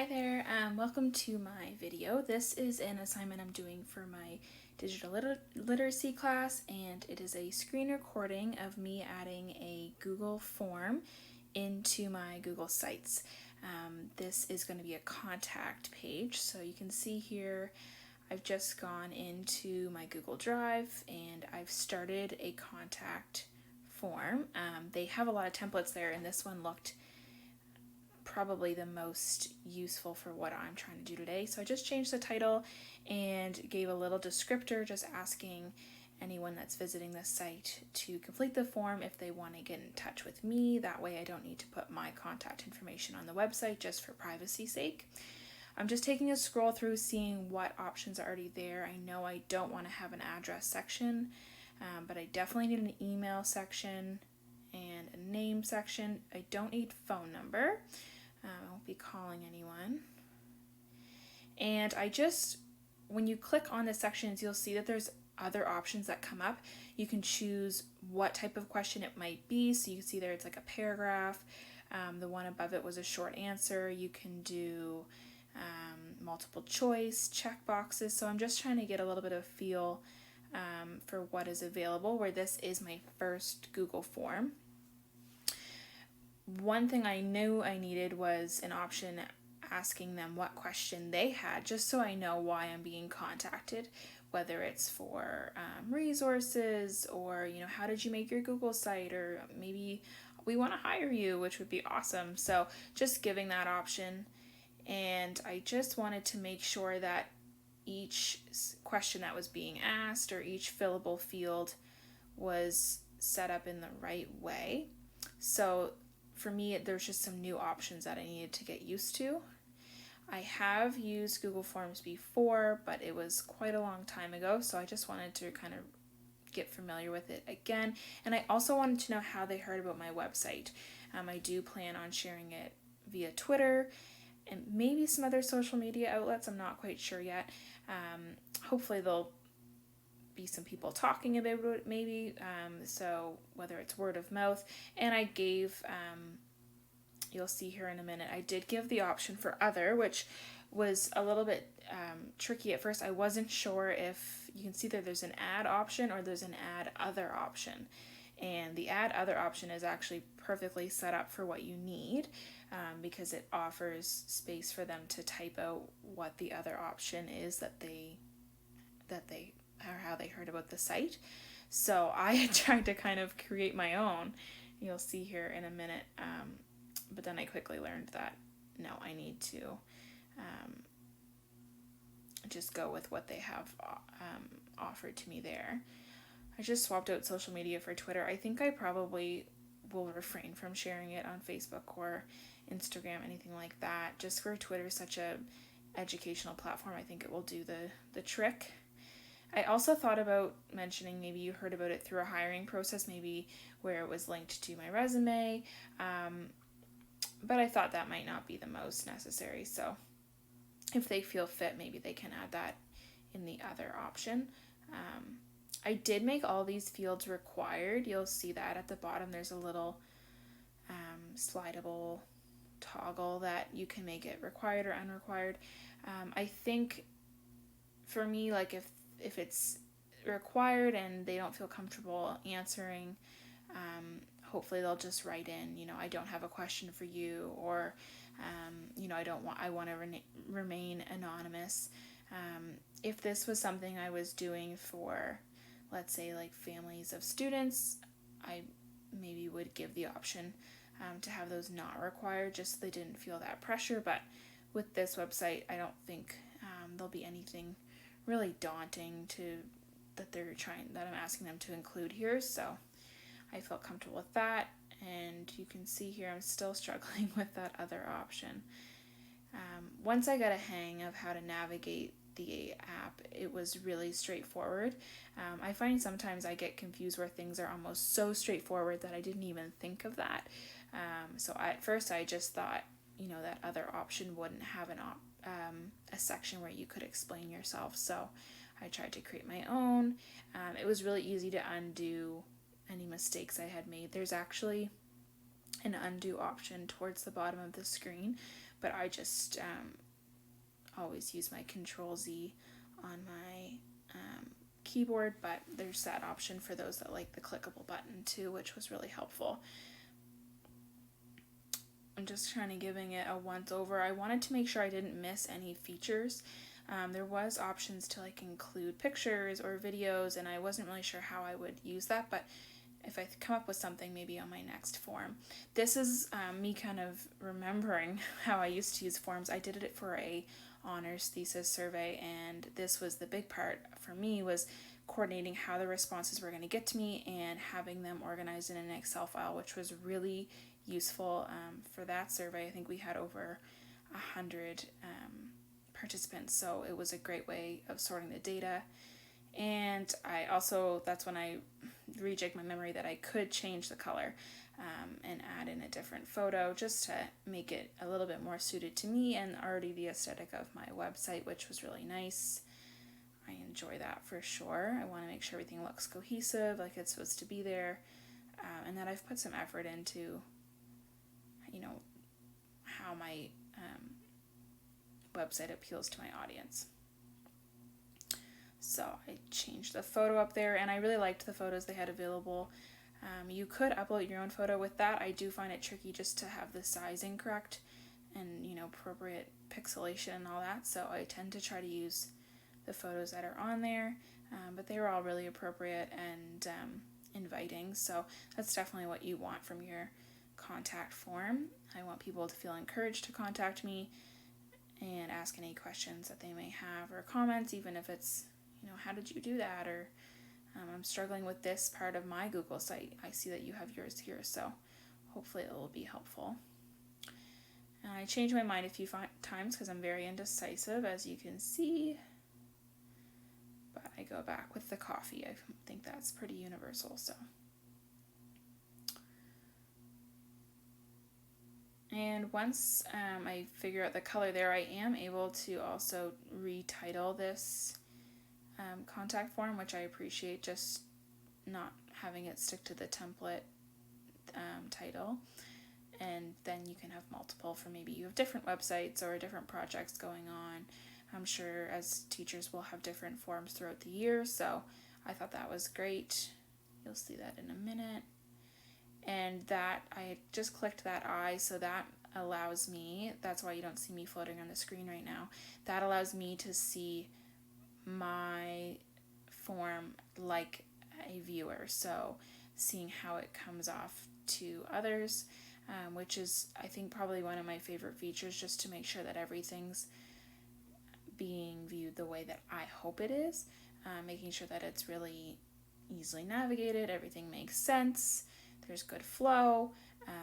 Hi there, welcome to my video. This is an assignment I'm doing for my digital literacy class, and it is a screen recording of me adding a Google form into my Google Sites. This is going to be a contact page, so you can see here I've just gone into my Google Drive and I've started a contact form. They have a lot of templates there, and this one looked probably the most useful for what I'm trying to do today. So I just changed the title and gave a little descriptor, just asking anyone that's visiting this site to complete the form if they want to get in touch with me. That way I don't need to put my contact information on the website just for privacy's sake. I'm just taking a scroll through, seeing what options are already there. I know I don't want to have an address section, but I definitely need an email section and a name section. I don't need phone number. I won't be calling anyone. And when you click on the sections, you'll see that there's other options that come up. You can choose what type of question it might be. So you can see there it's like a paragraph. The one above it was a short answer. You can do multiple choice, check boxes. So I'm just trying to get a little bit of feel for what is available, where this is my first Google form. One thing I knew I needed was an option asking them what question they had, just so I know why I'm being contacted, whether it's for resources or, how did you make your Google site, or maybe we want to hire you, which would be awesome. So just giving that option. And I just wanted to make sure that each question that was being asked or each fillable field was set up in the right way. So for me, there's just some new options that I needed to get used to. I have used Google Forms before, but it was quite a long time ago, so I just wanted to kind of get familiar with it again. And I also wanted to know how they heard about my website. I do plan on sharing it via Twitter and maybe some other social media outlets. I'm not quite sure yet. Hopefully there'll be some people talking about it maybe, so whether it's word of mouth. And I gave, you'll see here in a minute, I did give the option for other, which was a little bit tricky at first. I wasn't sure if you can see that there's an add option or there's an add other option. And the add other option is actually perfectly set up for what you need, because it offers space for them to type out what the other option is that they or how they heard about the site. So I tried to kind of create my own. You'll see here in a minute. But then I quickly learned that no, I need to just go with what they have offered to me there. I just swapped out social media for Twitter. I think I probably will refrain from sharing it on Facebook or Instagram, anything like that. Just for Twitter is such a educational platform, I think it will do the trick. I also thought about mentioning maybe you heard about it through a hiring process, maybe where it was linked to my resume, but I thought that might not be the most necessary. So if they feel fit, maybe they can add that in the other option. I did make all these fields required. You'll see that at the bottom there's a little slidable toggle that you can make it required or unrequired. I think for me, like if it's required and they don't feel comfortable answering, hopefully they'll just write in, I don't have a question for you, or I want to remain anonymous. If this was something I was doing for, let's say, like families of students, I maybe would give the option to have those not required, just so they didn't feel that pressure. But with this website, I don't think there'll be anything really daunting that I'm asking them to include here. So I felt comfortable with that. And you can see here I'm still struggling with that other option. Once I got a hang of how to navigate the app, it was really straightforward. I find sometimes I get confused where things are almost so straightforward that I didn't even think of that. So at first I just thought, that other option wouldn't have a section where you could explain yourself. So I tried to create my own. It was really easy to undo any mistakes I had made. There's actually an undo option towards the bottom of the screen, but I just always use my Control Z on my keyboard, but there's that option for those that like the clickable button too, which was really helpful. I'm just kind of giving it a once over. I wanted to make sure I didn't miss any features. There was options to like include pictures or videos, and I wasn't really sure how I would use that, but if I come up with something maybe on my next form. This is me kind of remembering how I used to use forms. I did it for a honors thesis survey, and this was the big part for me, was coordinating how the responses were going to get to me and having them organized in an Excel file, which was really useful for that survey. I think we had over 100 participants, so it was a great way of sorting the data. And I also, that's when I rejigged my memory that I could change the color and add in a different photo just to make it a little bit more suited to me and already the aesthetic of my website, which was really nice. I enjoy that for sure. I want to make sure everything looks cohesive, like it's supposed to be there, and that I've put some effort into, how my website appeals to my audience. So I changed the photo up there, and I really liked the photos they had available. You could upload your own photo with that. I do find it tricky just to have the sizing correct and, appropriate pixelation and all that. So I tend to try to use the photos that are on there, but they were all really appropriate and inviting. So that's definitely what you want from your contact form. I want people to feel encouraged to contact me and ask any questions that they may have, or comments, even if it's, how did you do that? Or I'm struggling with this part of my Google site. I see that you have yours here, so hopefully it will be helpful. And I changed my mind a few times because I'm very indecisive, as you can see. But I go back with the coffee. I think that's pretty universal, so. And once I figure out the color there, I am able to also retitle this contact form, which I appreciate, just not having it stick to the template title. And then you can have multiple for maybe you have different websites or different projects going on. I'm sure as teachers we'll have different forms throughout the year, so I thought that was great. You'll see that in a minute. And that, I just clicked that eye, so that allows me, that's why you don't see me floating on the screen right now, that allows me to see my form like a viewer, so seeing how it comes off to others, which is, I think, probably one of my favorite features, just to make sure that everything's being viewed the way that I hope it is, making sure that it's really easily navigated, everything makes sense, there's good flow,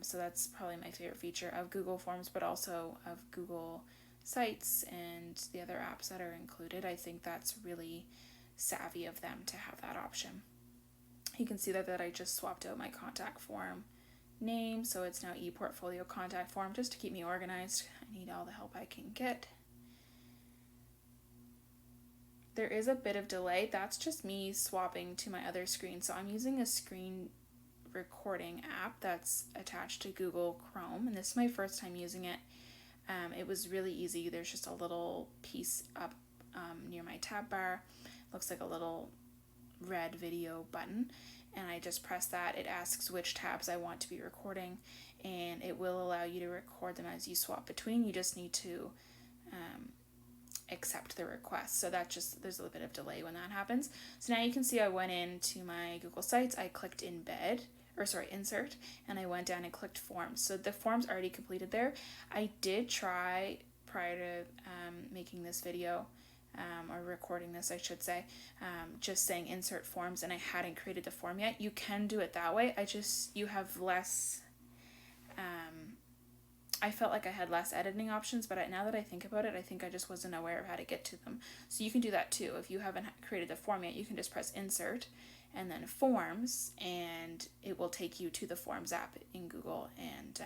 so that's probably my favorite feature of Google Forms, but also of Google Sites and the other apps that are included. I think that's really savvy of them to have that option. You can see that I just swapped out my contact form name, so it's now ePortfolio contact form, just to keep me organized. I need all the help I can get. There is a bit of delay. That's just me swapping to my other screen. So I'm using a screen recording app that's attached to Google Chrome, and this is my first time using it. It was really easy. There's just a little piece up near my tab bar. Looks like a little red video button, and I just press that. It asks which tabs I want to be recording, and it will allow you to record them as you swap between. You just need to accept the request. So that just, there's a little bit of delay when that happens. So now you can see I went into my Google Sites, I clicked insert, and I went down and clicked forms. So the form's already completed there. I did try, prior to making this video, or recording this I should say, just saying insert forms, and I hadn't created the form yet. You can do it that way. You have less, I felt like I had less editing options, but now that I think about it, I think I just wasn't aware of how to get to them. So you can do that too. If you haven't created the form yet, you can just press insert and then forms, and it will take you to the Forms app in Google, and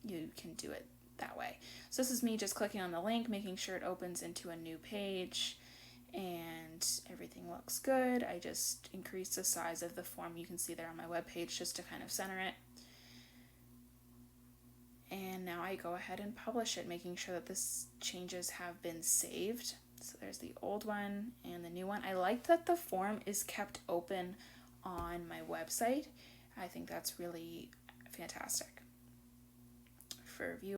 you can do it that way. So this is me just clicking on the link, making sure it opens into a new page, and everything looks good. I just increased the size of the form you can see there on my webpage just to kind of center it. And now I go ahead and publish it, making sure that this changes have been saved. So there's the old one and the new one. I like that the form is kept open on my website. I think that's really fantastic for viewers.